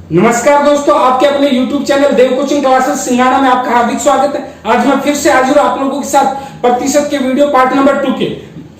नमस्कार दोस्तों, आपके अपने YouTube चैनल देव कोचिंग क्लासेस सिंगाड़ा में आपका हार्दिक स्वागत है। आज मैं फिर से हाजिर हूं आप लोगों के साथ प्रतिशत के वीडियो पार्ट नंबर 2 के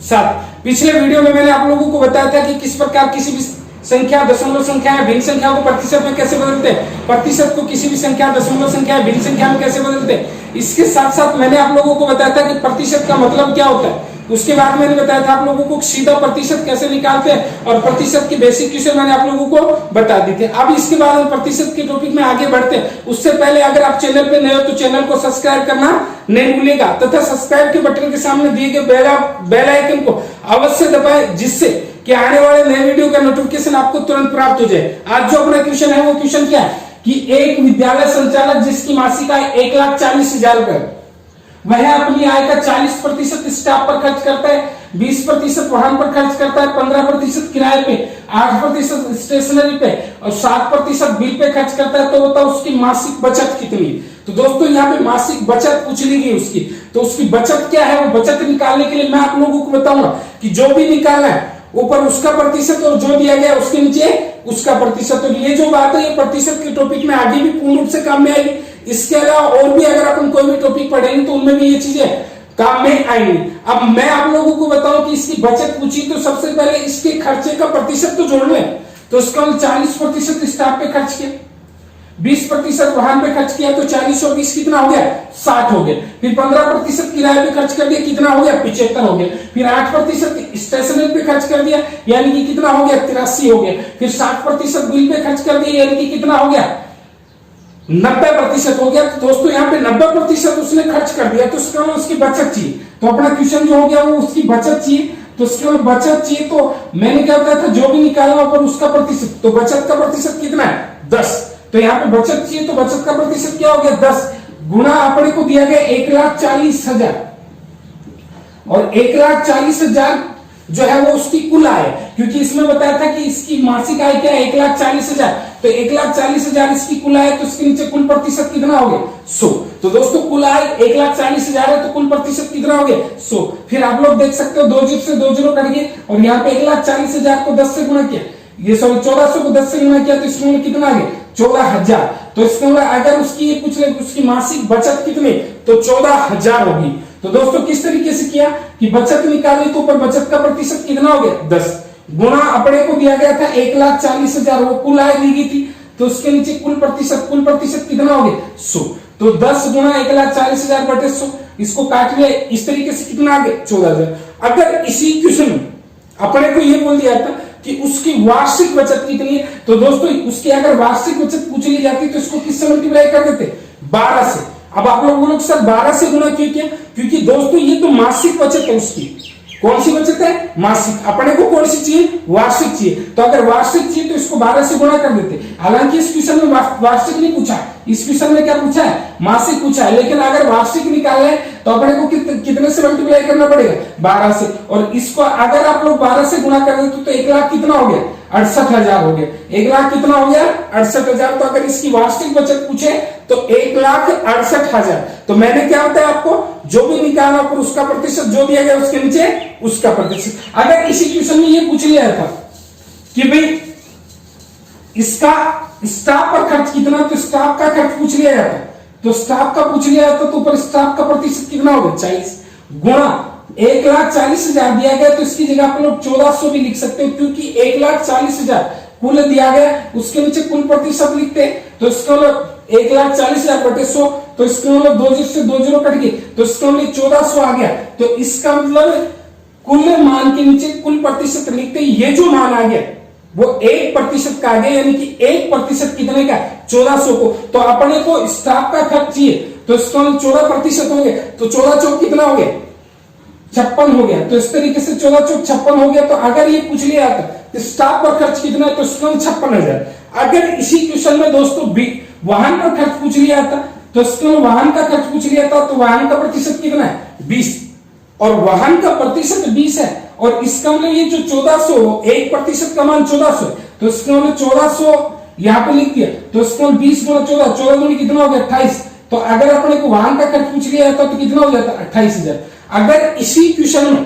साथ। पिछले वीडियो में मैंने आप लोगों को बताया था कि किस प्रकार किसी भी संख्या, दशमलव संख्या या भिन्न संख्या को प्रतिशत में कैसे बदलते हैं, प्रतिशत को किसी भी संख्या, दशमलव संख्या या भिन्न संख्या में कैसे बदलते हैं। इसके साथ साथ मैंने आप लोगों को बताया था कि प्रतिशत का मतलब क्या होता है। उसके बाद मैंने बताया था आप लोगों को सीधा प्रतिशत कैसे निकालते हैं और प्रतिशत की बेसिक क्वेश्चन मैंने आप लोगों को बता दी थी। अब इसके बाद हम प्रतिशत के टॉपिक में आगे बढ़ते हैं। उससे पहले अगर आप चैनल पे नए हो तो चैनल को सब्सक्राइब करना नहीं भूलिएगा तथा सब्सक्राइब के बटन के सामने दिए गए बेल आइकन को अवश्य दबाएं, जिससे कि आने वाले नए वीडियो का नोटिफिकेशन आपको तुरंत प्राप्त हो जाए। आज जो अपना क्वेश्चन है वो क्वेश्चन क्या है कि एक विद्यालय संचालक जिसकी मासिक आय 1,40,000 रुपए, वह अपनी आय का 40% स्टाफ पर खर्च करता है, 20% वाहन पर खर्च करता है, 15% किराए पे, 8% स्टेशनरी पे और 7% बिल पे खर्च करता है। तो बताओ उसकी मासिक बचत कितनी। तो दोस्तों यहाँ पे मासिक बचत पूछ ली गई उसकी, तो उसकी बचत क्या है, वो बचत निकालने के लिए मैं आप लोगों को बताऊंगा कि जो भी निकालना है ऊपर उसका प्रतिशत और जो दिया गया उसके नीचे उसका प्रतिशत। तो ये जो बात है ये प्रतिशत के टॉपिक में आगे भी पूर्ण रूप से काम में आएगी। इसके अलावा और भी अगर अपन कोई भी टॉपिक पढ़ेंगे तो उनमें भी ये चीजें काम में आएंगी। अब मैं आप लोगों को बताऊं कि इसकी बचत पूछी तो सबसे पहले इसके खर्चे का प्रतिशत तो जोड़ लें। तो इसका 40% स्टाफ पे खर्च किया, 20% वाहन पे खर्च किया तो 40 और 20 कितना हो गया, 60 हो गया। फिर 15% किराए पे खर्च कर दिया, कितना हो गया, 75 हो गया। फिर 8% स्टेशनरी पे खर्च कर दिया, यानी कि कितना हो गया, 83 हो गया। फिर 60% बिल पे खर्च कर दिया, यानी कि कितना हो गया, 90% हो गया। तो दोस्तों यहाँ पे 90% उसने खर्च कर दिया, तो उसका उसकी बचत चाहिए। तो अपना क्वेश्चन जो हो गया वो उसकी बचत चाहिए। तो उसके लिए बचत चाहिए, तो मैंने क्या बताया था, जो भी निकालना पर उसका प्रतिशत। तो बचत का प्रतिशत कितना है, 10। तो यहाँ पे बचत चाहिए तो बचत का प्रतिशत क्या हो गया, 10 गुना अपने को दिया गया 1,40,000 और 1,40,000 जो है वो उसकी कुल आय, क्योंकि इसमें बताया था कि इसकी मासिक आय क्या है, 1,40,000। तो 1,40,000 इसकी कुल आय, तो इसके नीचे कुल प्रतिशत कितना हो गया, 100। तो दोस्तों कुल आय 1,40,000 है तो कुल प्रतिशत कितना हो गया, 100। फिर आप लोग देख सकते हो 2 जीरो से 2 जीरो कट गए और यहाँ पे 1,40,000 को 10 से गुणा किया, ये सॉरी 1400 को 10 से गुणा किया, तो इसमें कितना आ गया, 14,000। तो इसमें अगर उसकी पूछ ले उसकी मासिक बचत कितनी, तो 14,000 होगी। तो दोस्तों किस तरीके से किया कि बचत निकाली तो ऊपर बचत का प्रतिशत कितना हो गया, 10 गुना अपने को दिया गया था 1,40,000, वो कुल आय दी गई थी। तो उसके नीचे कुल प्रतिशत कितना हो गया, 100। तो 10 गुना 1,40,000 बटे 100, इसको काट लिया, इस तरीके से कितना आ गया, 14,000। अगर इसी क्वेश्चन में अपने को ये बोल दिया था कि उसकी वार्षिक बचत कितनी है, तो दोस्तों उसकी अगर वार्षिक बचत पूछ ली जाती तो इसको किससे मल्टीप्लाई कर देते, 12 से। अब आप लोग सर 12 से गुना क्यों किया, क्योंकि दोस्तों ये तो मासिक बचत है उसकी। कौन सी बचत है, मासिक। अपने को कौन सी चाहिए, वार्षिक चाहिए। तो अगर वार्षिक चाहिए तो इसको 12 से गुणा कर देते। हालांकि इस क्वेश्चन में वार्षिक नहीं पूछा, इस क्वेश्चन में क्या पूछा है, मासिक पूछा है। लेकिन अगर वार्षिक निकालना है तो अपने को कितने से मल्टीप्लाई करना पड़ेगा, 12 से। और इसको अगर आप लोग 12 से गुणा कर देते तो 1 लाख कितना हो गया, 68,000 हो गया। 1 लाख कितना हो गया, 68,000। तो अगर इसकी वार्षिक बचत पूछे तो 1,68,000। तो मैंने क्या बताया आपको, जो भी निकालना पर उसका प्रतिशत, जो दिया गया उसके नीचे उसका प्रतिशत। अगर इसी क्वेश्चन में ये पूछ लिया था कि भाई इसका स्टाफ पर खर्च कितना, तो स्टाफ का खर्च पूछ लिया जाता, तो स्टाफ का पूछ लिया जाता तो ऊपर स्टाफ का प्रतिशत कितना हो गया, 40 गुणा 1,40,000 दिया गया, तो इसकी जगह आप लोग 1400 भी लिख सकते हो, क्योंकि 1,40,000 कुल दिया गया, उसके नीचे कुल प्रतिशत लिखते हैं। तो इसका 1,40,000 बटे 100, तो इसके मतलब 2 जीरो से 2 जीरो कट गए, तो इसका 1400 आ गया। तो इसका मतलब कुल मान के नीचे कुल प्रतिशत लिखते, ये जो मान आ गया वो 1% का आ गया, यानी कि 1% कितने का, 1400 को। तो अपने को स्टाफ का खर्च चाहिए, तो इसका 14% हो गया, तो 14 चौक कितना हो गया, 56 हो गया। तो इस तरीके से 14 चौक 56 हो गया। तो अगर ये पूछ लिया था तो स्टाफ पर खर्च कितना है, तो इसका 56,000। अगर इसी क्वेश्चन में दोस्तों वाहन पर खर्च पूछ लिया था तो इसमें वाहन का खर्च पूछ लिया था, तो वाहन का प्रतिशत कितना है, 20, और वाहन का प्रतिशत 20 है। और इसका मतलब ये जो 1400, 1% का मान 1400, तो इसका मतलब 1400 यहाँ पे लिख दिया, तो इसका 20 गुना 14, 14 गुना कितना हो गया, 28। तो अगर अपने को वाहन का खर्च पूछ लिया जाता तो कितना हो जाता, 28,000। अगर इसी क्वेश्चन में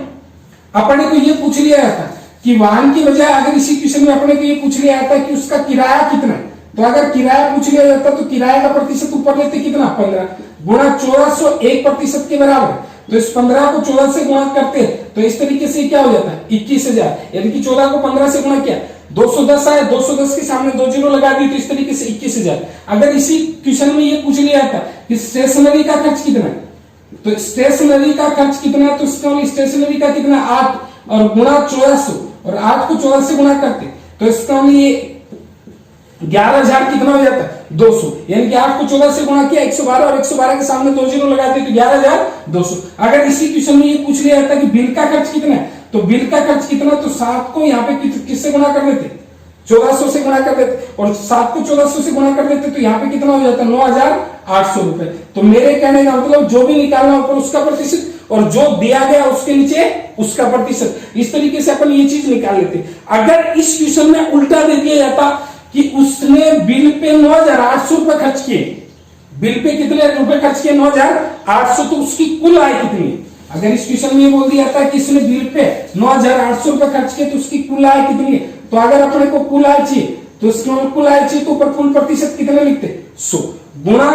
अपने को ये पूछ लिया जाता कि वाहन की बजाय, अगर इसी क्वेश्चन में अपने को ये पूछ लिया जाता कि उसका किराया कितना है, तो अगर किराया पूछ लिया जाता तो किराए का प्रतिशत ऊपर लेते कितना 15 गुणा 1400 1% के बराबर। तो इस 15 को 14 से गुणा करते हैं तो इस तरीके से क्या हो जाता है 21,000, यानी कि 14 को 15 से गुणा किया 210 आया, 210 के सामने 2 जीरो लगा दी तो इस तरीके से 21,000। अगर इसी क्वेश्चन में ये पूछ लिया जाता कि स्टेशनरी का खर्च कितना है, तो स्टेशनरी का खर्च कितना है, तो इसका स्टेशनरी का कितना 8 और गुणा 1400 और 8 को 14 से गुणा करते तो इसका ये 11,000 कितना हो जाता है 200, यानी कि 8 को 14 से गुणा किया 112 और 112 के सामने 2 जीरो लगाते तो 11,200। अगर इसी क्वेश्चन में ये पूछ लिया जाता कि बिल का खर्च कितना है, तो बिल का खर्च कितना, तो 7 को यहाँ पे किससे गुणा कर देते 1400 से गुणा कर देते और 7 को 1400 से गुणा कर देते तो यहाँ पे कितना हो जाता 9,800 रुपए। तो मेरे कहने का मतलब जो भी निकालना ऊपर उसका प्रतिशत और जो दिया गया उसके नीचे उसका प्रतिशत, इस तरीके से अपन ये चीज निकाल लेते। अगर इस क्वेश्चन में उल्टा दे दिया जाता कि उसने बिल पे 9,800 रुपए खर्च किए, बिल पे कितने रुपए खर्च किए 9,800, तो उसकी कुल आय कितनी। अगर इस क्वेश्चन में बोल दिया था कि इसने बिल पे 9,800 रुपए खर्च किए तो उसकी कुल आय कितनी है, तो अगर अपने को कुल आय चाहिए तो इसमें कुल आय चाहिए तो ऊपर कुल प्रतिशत कितने लिखते 100 गुणा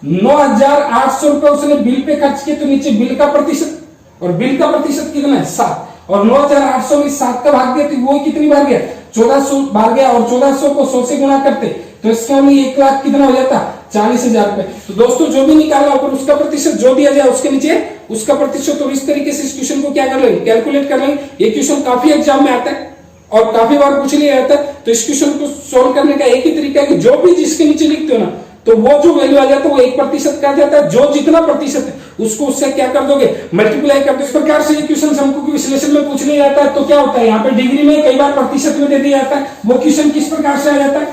9,800 रुपए उसने बिल पे खर्च किए तो नीचे बिल का प्रतिशत, और बिल का प्रतिशत कितना है 7 और 9,800 में 7 का भाग दिया तो वो कितनी बार गया 1400 बार गया और 1400 को 100 से गुणा करते तो इसका 1 लाख कितना हो जाता 40,000 रुपए। तो दोस्तों जो भी निकालना ऊपर उसका प्रतिशत, जो दिया जाए उसके नीचे उसका प्रतिशत, और इस तरीके से इस क्वेश्चन को क्या कर लेंगे कैलकुलेट कर लेंगे। ये क्वेश्चन काफी एग्जाम में आता है और काफी बार पूछ लिया जाता है। तो इस क्वेश्चन को सोल्व करने का एक ही तरीका है कि जो भी जिसके नीचे लिखते हो ना तो वो जो वैल्यू आ जाता है वो 1% का जाता है, जो जितना प्रतिशत है उसको उससे क्या कर दोगे मल्टीप्लाई कर दो। इस प्रकार से ये क्वेश्चन हमको विश्लेषण में पूछ लिया जाता है तो क्या होता है यहाँ पे डिग्री में कई बार प्रतिशत में दे दिया जाता है। वो क्वेश्चन किस प्रकार से आ जाता है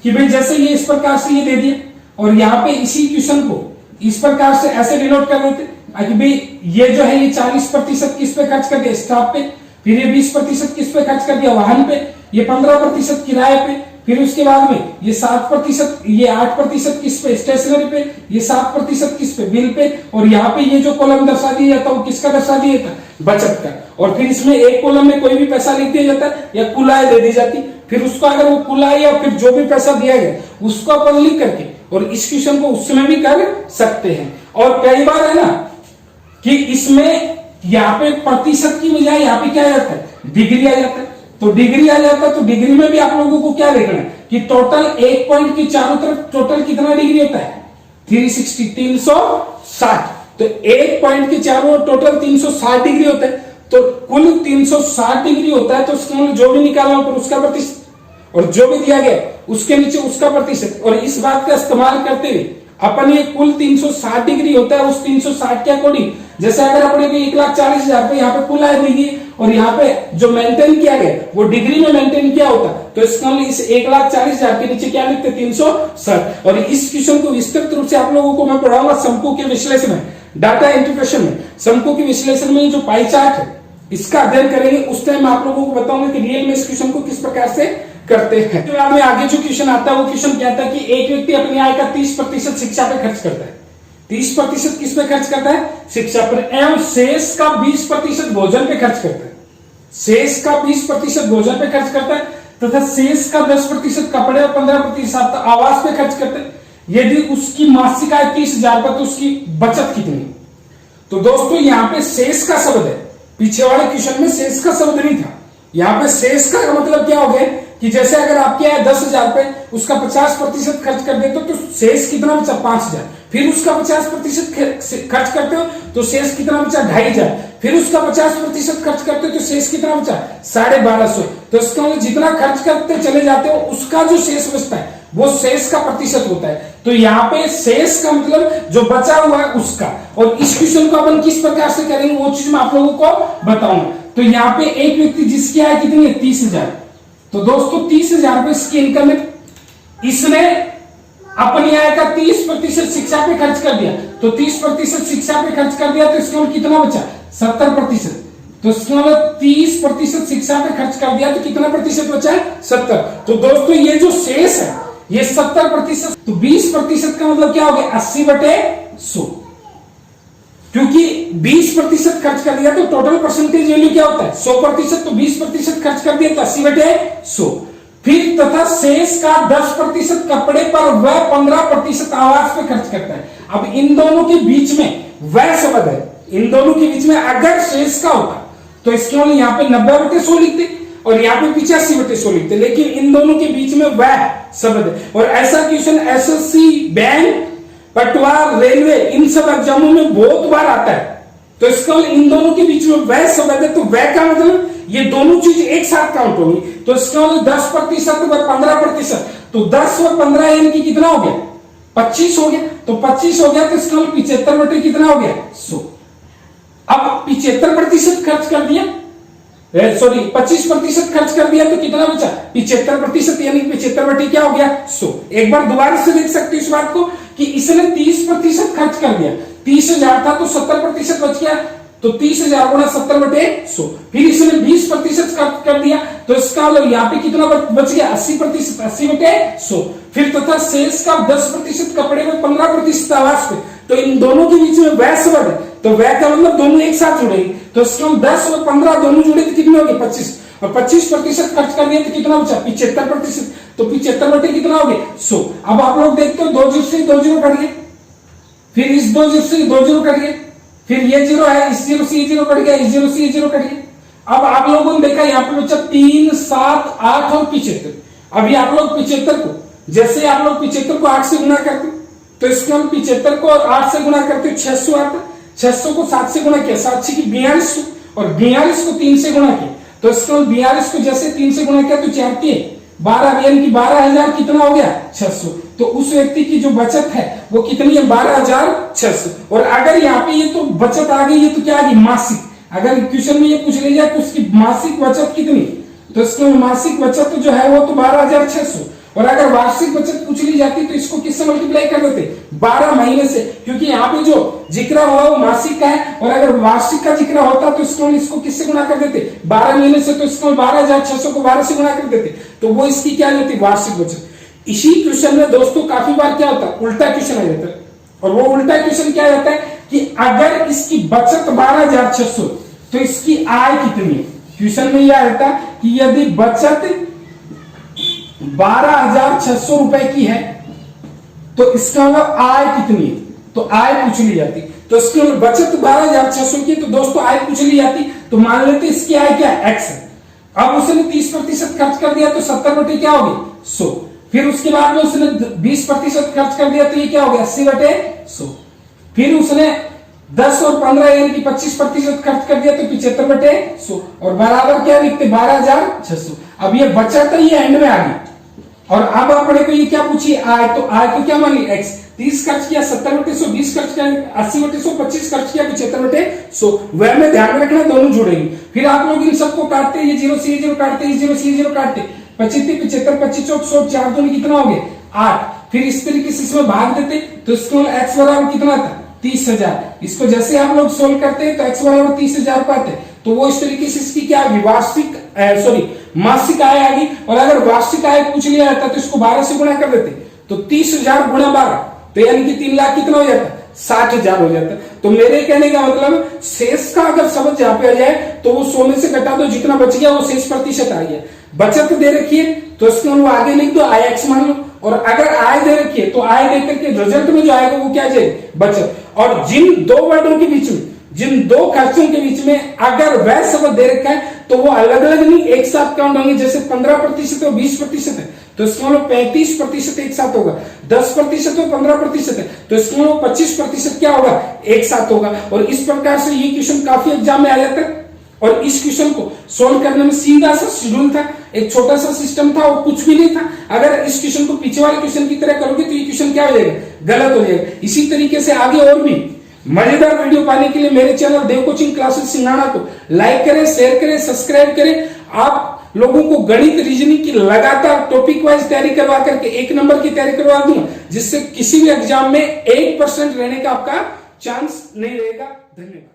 कि भाई जैसे ये इस प्रकार से ये दे दिए और यहाँ पे इसी क्वेश्चन को इस प्रकार से ऐसे डिनोट कर देते कि भाई ये जो है ये 40% किस पे खर्च कर दिया स्टाफ पे, फिर ये 20% किस पे खर्च कर दिया वाहन पे, ये 15% किराए पे, फिर उसके बाद में ये 7%, ये 8% किस पे स्टेशनरी पे, ये 7% किस पे बिल पे, और यहाँ पे ये जो कॉलम दर्शा दिया जाता है वो किसका दर्शा दिया जाता है बचत का। और फिर इसमें एक कॉलम में कोई भी पैसा लिख दिया जाता है या कुल आय दे दी जाती, फिर उसको अगर वो कुल आय या फिर जो भी पैसा दिया गया उसको अपन लिख करके और इस क्वेश्चन को उसमें भी कर सकते हैं। और कई बार है ना कि इसमें यहाँ पे प्रतिशत की बजाय यहाँ पे क्या आ जाता है डिग्री आ जाता है, तो डिग्री आ जाता है। तो डिग्री में भी आप लोगों को क्या देखना है कि टोटल एक पॉइंट की चारों तरफ टोटल कितना डिग्री होता है 360। तो एक पॉइंट के चारों टोटल 360 डिग्री होता है, तो कुल 360 डिग्री होता है। तो उसके जो भी निकालना ऊपर उसका प्रतिशत और जो भी दिया गया उसके नीचे उसका प्रतिशत, और इस बात का इस्तेमाल करते हुए अपन ये कुल 360 डिग्री होता है उस 360 के अकॉर्डिंग, जैसे अगर अपने को 1,40,000 रुपए यहाँ पे कुल आय देगी और यहाँ पे जो मेंटेन किया गया वो डिग्री में मेंटेन किया होता तो इसका इस 1,40,000 के नीचे क्या लिखते 360। और इस क्वेश्चन को विस्तृत रूप से आप लोगों को मैं पढ़ाऊंगा शंकु के विश्लेषण में, डाटा इंटरप्रेशन में। शंकु के विश्लेषण में जो पाई चार्ट है इसका अध्ययन करेंगे, उस टाइम आप लोगों को बताऊंगा कि रियल में इस क्वेश्चन को किस प्रकार से करते हैं। तो में आगे जो क्वेश्चन आता है वो क्वेश्चन कहता है कि एक व्यक्ति अपनी आय का 30% शिक्षा पे खर्च करता है। 30% किस पे खर्च करता है शिक्षा पर, एवं शेष का 20% भोजन पे खर्च करता है। शेष का 20% भोजन पे खर्च करता है तथा शेष का 10% कपड़े और 15% आवास पे खर्च करता है। यदि उसकी मासिक आय 30,000 रुपए तो उसकी बचत कितनी। तो दोस्तों यहाँ पे शेष का शब्द है, पीछे वाले क्वेश्चन में शेष का शब्द नहीं था। यहाँ पे शेष का मतलब क्या हो गया कि जैसे अगर आपके आय 10,000 रुपए उसका 50% खर्च कर देते हो तो शेष कितना बचा 5,000, फिर उसका 50% खर्च करते हो तो शेष कितना बचा 2,500, फिर उसका 50% खर्च करते हो तो शेष कितना बचा 1,250। तो इसका मतलब जितना खर्च करते चले जाते हो उसका जो शेष बचता है वो शेष का प्रतिशत होता है। तो यहाँ पे शेष का मतलब जो बचा हुआ है उसका, और इस क्वेश्चन को अपन किस प्रकार से करेंगे वो चीज मैं आप लोगों को बताऊंगा। तो यहाँ पे एक व्यक्ति जिसकी आय कितनी है 30,000, तो दोस्तों 30,000 रुपए इसकी इनकम है, इसने अपनी आय का 30% शिक्षा पे खर्च कर दिया, तो 30% शिक्षा पे खर्च कर दिया तो इसका कितना बचा 70%। तो इसका मतलब 30% शिक्षा पे खर्च कर दिया तो कितना प्रतिशत बचा है 70। तो दोस्तों ये जो शेष है ये 70%, तो 20% का मतलब क्या हो गया 80/100, क्योंकि 20% खर्च कर दिया तो टोटल परसेंटेज वैल्यू क्या होता है 100%, तो 20% खर्च कर दिया तो 80/100। फिर तथा शेष का 10% कपड़े पर वह 15% आवास पे खर्च करता है। अब इन दोनों के बीच में वह शब्द है, इन दोनों के बीच में अगर शेष का होता तो इसके लिए यहाँ पे 90/100 लिखते और यहाँ पे 85/100 लिखते, लेकिन इन दोनों के बीच में वह शब्द है। और ऐसा क्वेश्चन एसएससी, बैंक, पटवार, रेलवे, इन सब एग्जामों में बहुत बार आता है। तो इसका इन दोनों के बीच में वह शब्द है, तो वह का मतलब ये दोनों चीज एक साथ काउंट होगी। तो इसका 10% व 15%, तो 10 और 15 यानी कि कितना हो गया? 25 हो गया। तो 25 हो गया तो इसका 75 कितना हो गया? 100। अब 75% खर्च कर दिया, सॉरी 25% खर्च कर दिया तो कितना बचा? 75%, यानी 75 क्या हो गया? 100। एक बार दोबारा से देख सकते हो इस बात को कि इसने 30% खर्च कर दिया, 30,000 था तो 70% बच गया, तो 30,000 गुणा 70/100। फिर इसने 20% खर्च कर दिया तो इसका मतलब यहाँ पे कितना बच गया? 80%, 80/100। फिर तथा शेष का 10% कपड़े में, 15% आवास पे। तो इन दोनों के बीच में वह शब्द है, तो वह का मतलब दोनों एक साथ जुड़ेंगे। तो इसका 10 और 15 दोनों जुड़े तो कितने हो गए? 25। और 25% खर्च कर दिया तो कितना बचा? 75%। तो 75 कितना हो गया? 100। अब आप लोग देखते हो 2 जीरो से 2 जीरो कट गए, फिर इस 2 जीरो से 2 जीरो कट गए, फिर ये जीरो है, इस जीरो से ये जीरो कट गया, इस जीरो से ये जीरो कट गया। अब आप लोगों ने देखा यहाँ पे बच्चा 3, 7, 8 और 75। अभी आप लोग 75 को, जैसे आप लोग 75 को 8 से गुना करते तो इसको हम 75 को 8 से गुना करते 600 आता, 600 को 7 से गुना किया, 7 से 42, और 42 को 3 से गुना किया। तो इसको 42 को जैसे 3 से गुना किया तो 4 के 12, यानी कि 12,000 कितना हो गया? 600। तो उस व्यक्ति की जो बचत है वो कितनी है? 12,600। और अगर यहाँ पे ये तो बचत आ गई, ये तो क्या आ गई? मासिक। अगर क्वेश्चन में ये पूछ लिया कि उसकी मासिक बचत कितनी, तो इसको मासिक बचत जो है वो तो 12,600। और अगर वार्षिक बचत पूछ ली जाती तो इसको किससे मल्टीप्लाई कर देते? 12 महीने से, क्योंकि यहाँ पे जो जिक्र हुआ वो मासिक का है, और अगर वार्षिक का जिक्र होता तो इसको किससे गुणा कर देते? 12 महीने से। तो इसको 12,600 को 12 से गुणा कर देते, तो वो इसकी क्या होती? वार्षिक बचत। इसी क्वेश्चन में दोस्तों काफी बार क्या होता है? उल्टा क्वेश्चन आ जाता है। और वो उल्टा क्वेश्चन क्या रहता है कि अगर इसकी बचत 12,600 तो इसकी आय कितनी है? क्वेश्चन में यह रहता है कि यदि बचत 12,600 रुपए की है तो इसका मतलब आय कितनी है? तो आय पूछ ली जाती। तो इसकी बचत 12,600 की, तो दोस्तों आय पूछ ली जाती। तो मान लेते इसकी आय क्या है? x है। अब उसने 30% खर्च कर दिया तो 70 क्या हो गई? 100। फिर उसके बाद में उसने 20% खर्च कर दिया तो ये क्या हो गया? 80/100। फिर उसने 10 और 15 यानी कि 25% खर्च कर दिया तो 75/100, और बराबर क्या लिखते? 12,600। अब ये बचत है, ये एंड में आ गई। और अब अपने को ये क्या पूछिए? आय। तो आय को क्या मान ली? x। 30 खर्च किया 70/100, 20 खर्च किया 80/100, 25 खर्च किया 75/100। वह में ध्यान रखना दोनों जुड़ेंगे। फिर आप लोग इन सबको काटते, ये जीरो से ये जीरो काटते, ये जीरो से ये जीरो काटते, 25, 75, 25 चौक 100, 4 दूनी कितना हो गया? 8। फिर इस तरीके से इसमें भाग देते तो इसको x बराबर कितना था? 30,000। इसको जैसे आप लोग सोल्व करते हैं तो x बराबर 30,000 पाते, तो वो इस तरीके से इसकी क्या होगी? वार्षिक मासिक आय आ गई। और अगर वार्षिक आय पूछ लिया जाता तो इसको 12 से गुणा कर देते, तो 30,000 गुणा 12, तो यानी कि 3 लाख कितना हो जाता? 60,000 हो जाता। तो मेरे कहने का मतलब शेष का अगर शब्द जहां पे आ जाए तो वो 100 में से घटा दो, जितना बच गया वो शेष प्रतिशत आ गया। बचत दे रखी है तो इसको आगे लिख दो, आय x मान लो। और अगर आय दे रखी है तो आय देकर के रिजल्ट में जो आएगा वो क्या जाएगा? बचत। और जिन दो वर्डों के बीच में, जिन दो खर्चों के बीच में अगर वह शब्द दे रखा है तो वो अलग अलग नहीं एक साथ काउंट होंगे। जैसे 15% और 20% है तो इसका मतलब 35% एक साथ होगा, 10% और 15% है तो इसका मतलब 25% क्या होगा? एक साथ होगा। और इस प्रकार से ये क्वेश्चन काफी एग्जाम में आ जाता है। और इस क्वेश्चन को सोल्व करने में सीधा सा शेड्यूल था, एक छोटा सा सिस्टम था और कुछ भी नहीं था। अगर इस क्वेश्चन को पीछे वाले क्वेश्चन की तरह करोगे तो ये क्वेश्चन क्या हो जाएगा? गलत हो जाएगा। इसी तरीके से आगे और भी मजेदार वीडियो पाने के लिए मेरे चैनल देव कोचिंग क्लासेस सिंगाड़ा को लाइक करें, शेयर करें, सब्सक्राइब करें। आप लोगों को गणित रीजनिंग की लगातार टॉपिक वाइज तैयारी करवा करके 1 नंबर की तैयारी करवा दूंगा, जिससे किसी भी एग्जाम में 1% रहने का आपका चांस नहीं रहेगा। धन्यवाद।